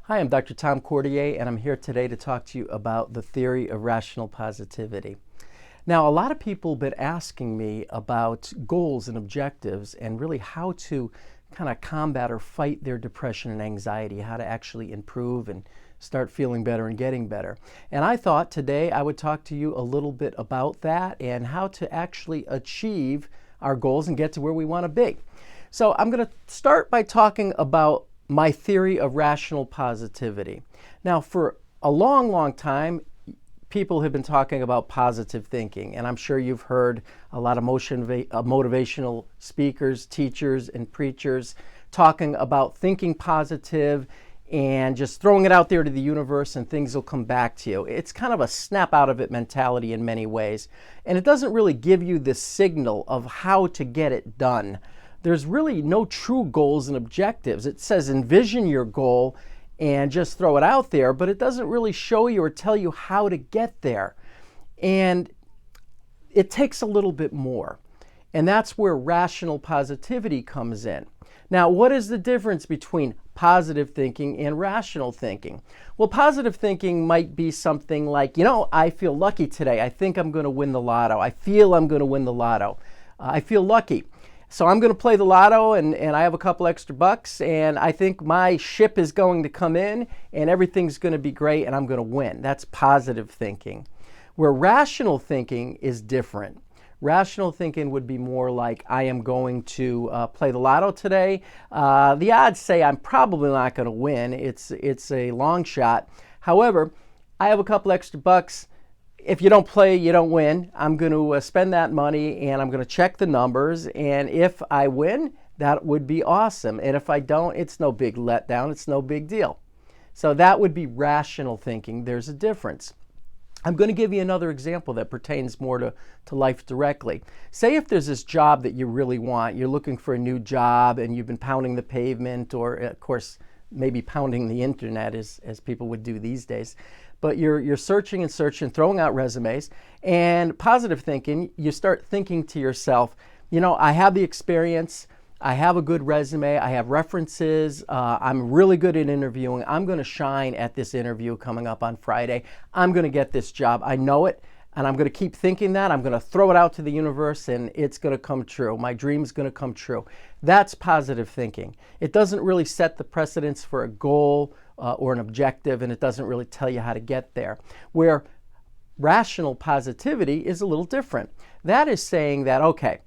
Hi, I'm Dr. Tom Cordier, and I'm here today to talk to you about the theory of rational positivity. Now, a lot of people have been asking me about goals and objectives and really how to kind of combat or fight their depression and anxiety, how to actually improve and start feeling better and getting better. And I thought today I would talk to you a little bit about that and how to actually achieve our goals and get to where we want to be. So I'm going to start by talking about my theory of rational positivity. Now, for a long time, people have been talking about positive thinking, and I'm sure you've heard a lot of motivational speakers, teachers, and preachers talking about thinking positive and just throwing it out there to the universe and things will come back to you. It's kind of a snap out of it mentality in many ways, and it doesn't really give you the signal of how to get it done. There's really no true goals and objectives. It says envision your goal and just throw it out there, but it doesn't really show you or tell you how to get there. And it takes a little bit more. And that's where rational positivity comes in. Now, what is the difference between positive thinking and rational thinking? Well, positive thinking might be something like, I feel lucky today. I think I'm going to win the lotto. I feel I'm going to win the lotto. I feel lucky. So I'm going to play the lotto and I have a couple extra bucks and I think my ship is going to come in and everything's going to be great and I'm going to win. That's positive thinking. Where rational thinking is different. Rational thinking would be more like I am going to play the lotto today. The odds say I'm probably not going to win. It's a long shot. However, I have a couple extra bucks. If you don't play, you don't win. I'm going to spend that money and I'm going to check the numbers. And if I win, that would be awesome. And if I don't, it's no big letdown. It's no big deal. So that would be rational thinking. There's a difference. I'm going to give you another example that pertains more to life directly. Say if there's this job that you really want, you're looking for a new job and you've been pounding the pavement or, of course, maybe pounding the internet as people would do these days. But you're searching and searching, throwing out resumes, and positive thinking, you start thinking to yourself, I have the experience, I have a good resume, I have references, I'm really good at interviewing, I'm going to shine at this interview coming up on Friday, I'm going to get this job, I know it, and I'm going to keep thinking that, I'm going to throw it out to the universe and it's going to come true, my dream's going to come true. That's positive thinking. It doesn't really set the precedence for a goal or an objective, and it doesn't really tell you how to get there. Where rational positivity is a little different. That is saying that, okay,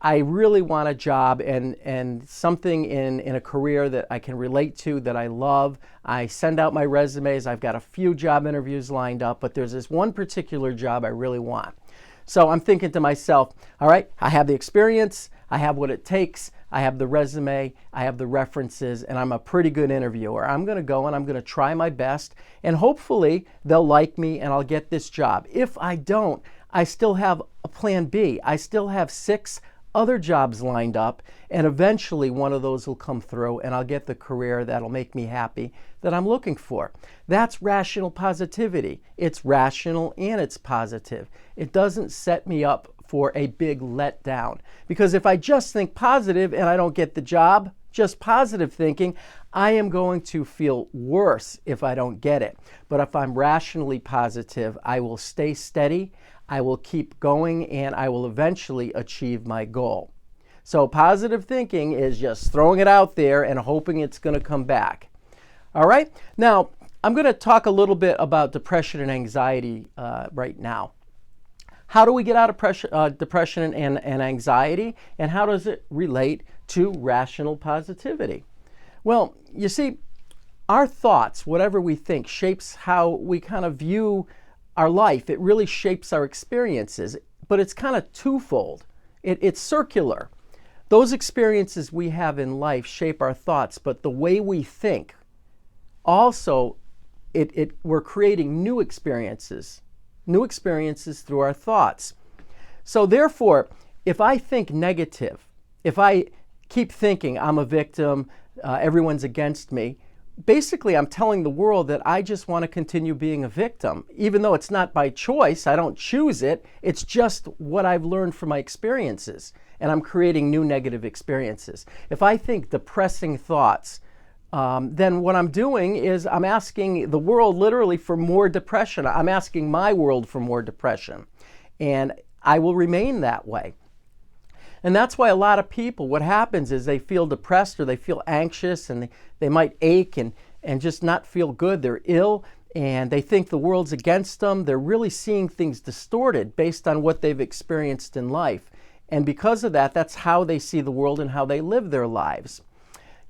I really want a job and something in a career that I can relate to, that I love. I send out my resumes. I've got a few job interviews lined up, but there's this one particular job I really want. So I'm thinking to myself, all right, I have the experience, I have what it takes, I have the resume, I have the references, and I'm a pretty good interviewer. I'm going to go and I'm going to try my best, and hopefully they'll like me and I'll get this job. If I don't, I still have a plan B. I still have 6 other jobs lined up, and eventually one of those will come through and I'll get the career that'll make me happy that I'm looking for. That's rational positivity. It's rational and it's positive. It doesn't set me up for a big letdown. Because if I just think positive and I don't get the job, just positive thinking, I am going to feel worse if I don't get it. But if I'm rationally positive, I will stay steady, I will keep going, and I will eventually achieve my goal. So positive thinking is just throwing it out there and hoping it's going to come back. All right? Now, I'm going to talk a little bit about depression and anxiety right now. How do we get out of depression and anxiety, and how does it relate to rational positivity? Well, you see, our thoughts, whatever we think, shapes how we kind of view our life. It really shapes our experiences, but it's kind of twofold. It's circular. Those experiences we have in life shape our thoughts, but the way we think also, we're creating new experiences through our thoughts. So therefore, if I think negative, if I keep thinking I'm a victim, everyone's against me, basically I'm telling the world that I just want to continue being a victim. Even though it's not by choice, I don't choose it, it's just what I've learned from my experiences, and I'm creating new negative experiences. If I think depressing thoughts, then what I'm doing is I'm asking the world literally for more depression. I'm asking my world for more depression. And I will remain that way. And that's why a lot of people, what happens is they feel depressed or they feel anxious, and they might ache and just not feel good. They're ill and they think the world's against them. They're really seeing things distorted based on what they've experienced in life. And because of that, that's how they see the world and how they live their lives.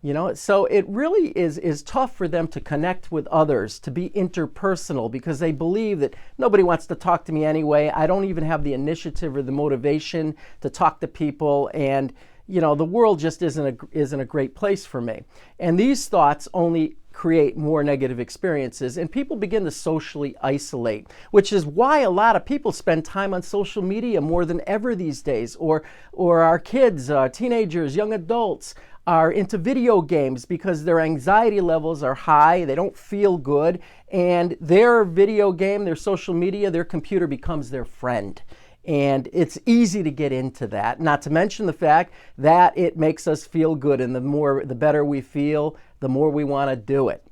You know, so it really is tough for them to connect with others, to be interpersonal, because they believe that nobody wants to talk to me anyway. I don't even have the initiative or the motivation to talk to people, and you know, the world just isn't a great place for me. And these thoughts only create more negative experiences, and people begin to socially isolate, which is why a lot of people spend time on social media more than ever these days, or our kids, teenagers, young adults are into video games because their anxiety levels are high, they don't feel good, and their video game, their social media, their computer becomes their friend. And it's easy to get into that, not to mention the fact that it makes us feel good, and the better we feel, the more we want to do it.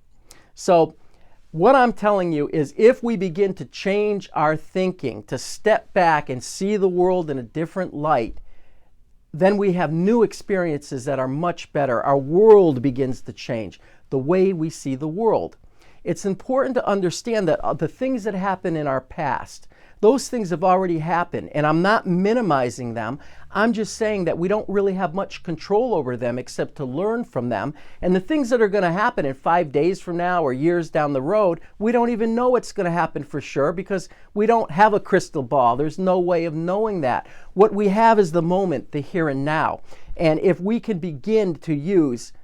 So what I'm telling you is, if we begin to change our thinking, to step back and see the world in a different light, then we have new experiences that are much better. Our world begins to change, the way we see the world. It's important to understand that the things that happen in our past, those things have already happened, and I'm not minimizing them. I'm just saying that we don't really have much control over them except to learn from them. And the things that are going to happen in 5 days from now or years down the road, we don't even know what's going to happen for sure, because we don't have a crystal ball. There's no way of knowing that. What we have is the moment, the here and now. And if we can begin to use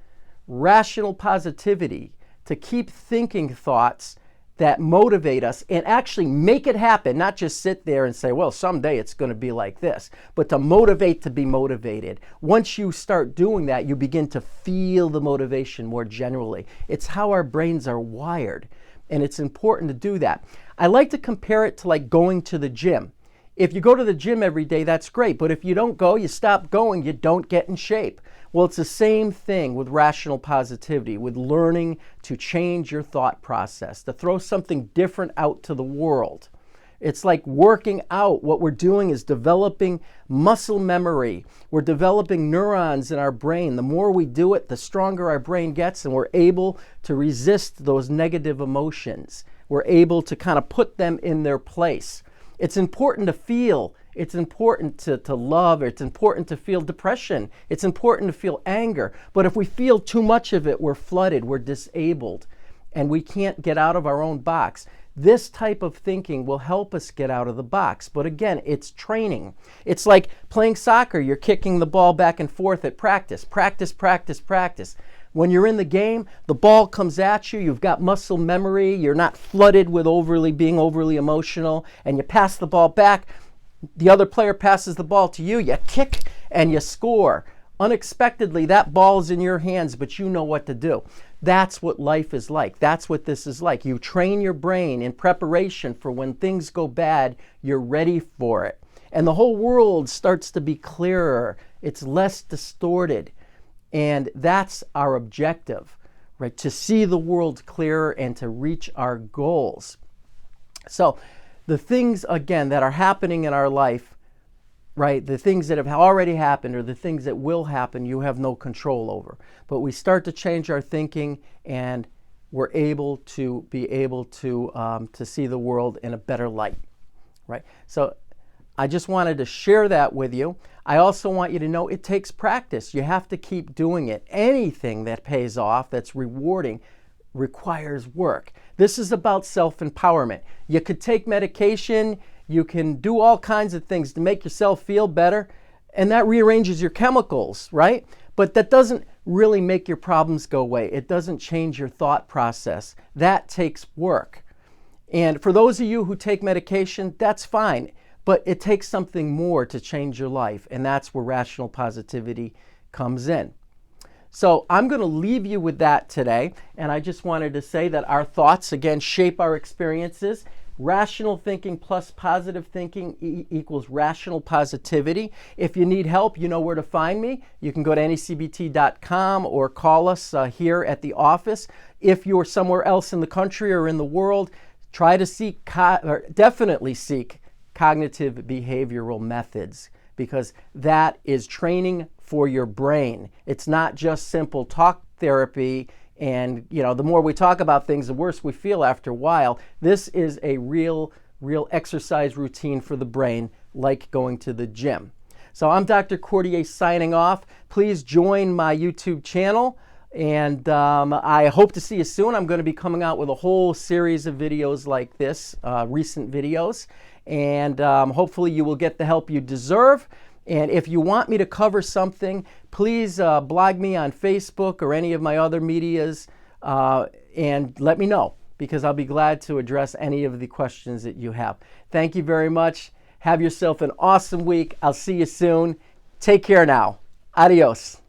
rational positivity to keep thinking thoughts that motivate us and actually make it happen, not just sit there and say, well, someday it's going to be like this, but to motivate to be motivated. Once you start doing that, you begin to feel the motivation more generally. It's how our brains are wired, and it's important to do that. I like to compare it to like going to the gym. If you go to the gym every day, that's great, but if you don't go, you stop going, you don't get in shape. Well, it's the same thing with rational positivity, with learning to change your thought process, to throw something different out to the world. It's like working out. What we're doing is developing muscle memory. We're developing neurons in our brain. The more we do it, the stronger our brain gets, and we're able to resist those negative emotions. We're able to kind of put them in their place. It's important to feel. It's important to love. It's important to feel depression. It's important to feel anger. But if we feel too much of it, we're flooded, we're disabled, and we can't get out of our own box. This type of thinking will help us get out of the box. But again, it's training. It's like playing soccer. You're kicking the ball back and forth at practice. Practice, practice, practice. When you're in the game, the ball comes at you, you've got muscle memory, you're not flooded with being overly emotional, and you pass the ball back. The other player passes the ball to you, you kick and you score. Unexpectedly, that ball's in your hands, but you know what to do. That's what life is like. That's what this is like. You train your brain in preparation for when things go bad, you're ready for it. And the whole world starts to be clearer. It's less distorted. And that's our objective, right? To see the world clearer and to reach our goals. So the things, again, that are happening in our life, right? The things that have already happened or the things that will happen, you have no control over. But we start to change our thinking, and we're able to see the world in a better light, right? So I just wanted to share that with you. I also want you to know it takes practice. You have to keep doing it. Anything that pays off, that's rewarding, requires work. This is about self-empowerment. You could take medication, you can do all kinds of things to make yourself feel better, and that rearranges your chemicals, right? But that doesn't really make your problems go away. It doesn't change your thought process. That takes work. And for those of you who take medication, that's fine. But it takes something more to change your life, and that's where rational positivity comes in. So I'm going to leave you with that today, and I just wanted to say that our thoughts, again, shape our experiences. Rational thinking plus positive thinking equals rational positivity. If you need help, you know where to find me. You can go to NE-CBT.com or call us here at the office. If you're somewhere else in the country or in the world, try to definitely seek cognitive behavioral methods, because that is training for your brain. It's not just simple talk therapy. And, the more we talk about things, the worse we feel after a while. This is a real exercise routine for the brain, like going to the gym. So I'm Dr. Cordier signing off. Please join my YouTube channel. And I hope to see you soon. I'm going to be coming out with a whole series of videos like this, recent videos. And hopefully you will get the help you deserve. And if you want me to cover something, please blog me on Facebook or any of my other medias and let me know, because I'll be glad to address any of the questions that you have. Thank you very much. Have yourself an awesome week. I'll see you soon. Take care now. Adios.